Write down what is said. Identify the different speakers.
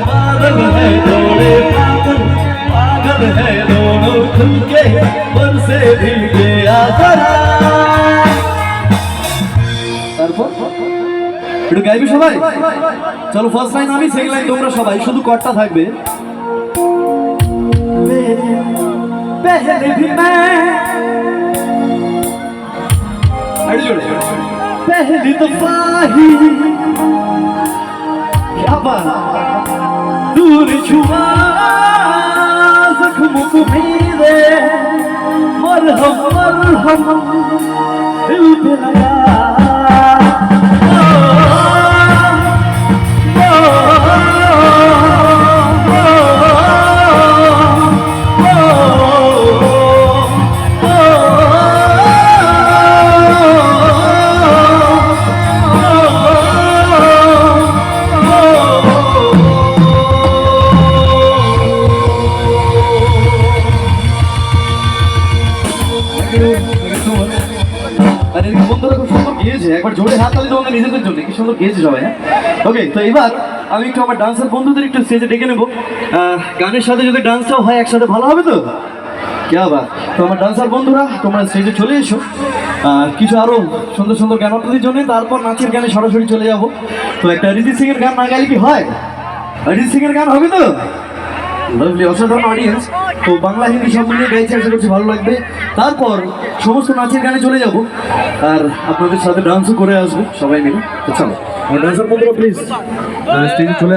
Speaker 1: पागल है थोड़े पागल है दोनों खुलके बरसे भीगे आजरा। তারপর একটু গাইবি সবাই। চলো ফার্স্ট লাইন আমি, সেকেন্ড লাইন তোমরা সবাই, শুধু কর্তা থাকবে। पहले भी मैं पहली दफा ही क्या बात दूर छुआ जख्मों को मेरे मरहम मरहम दिल पे लगा। বন্ধুরা খুব সুন্দর গিয়েছে, একবার জোরে হাত তালি তোমাদের নিজেদের জন্য, কি সুন্দর গিয়েছে সবাই। হ্যাঁ ওকে, তো এবার আমি একটু আমার ডান্সার বন্ধুদের একটু স্টেজে ডেকে নেবো। গানের সাথে যদি ডান্সটাও হয় একসাথে ভালো হবে তো, কে আবার। তো আমার ডান্সার বন্ধুরা তোমরা স্টেজে চলে এসো, কিছু আরো সুন্দর সুন্দর গান আপনাদের জন্য, তারপর নাচের গানে সরাসরি চলে যাবো। তো একটা অরিজিৎ সিং এর গান না গাইলে কি হয়? অরিজিৎ সিং এর গান হবে তো? লাভলি, অসাধারণ অডিয়েন্স। তো বাংলা হিন্দি সব মিলিয়ে গাইছে, আশা করছি ভালো লাগবে। তারপর সমস্ত নাচের গানে চলে যাব আর আপনাদের সাথে ডান্সও করে আসবো সবাই মিলে। তো চলো আমার ডান্সার বন্ধুরা প্লিজ স্টেজে চলে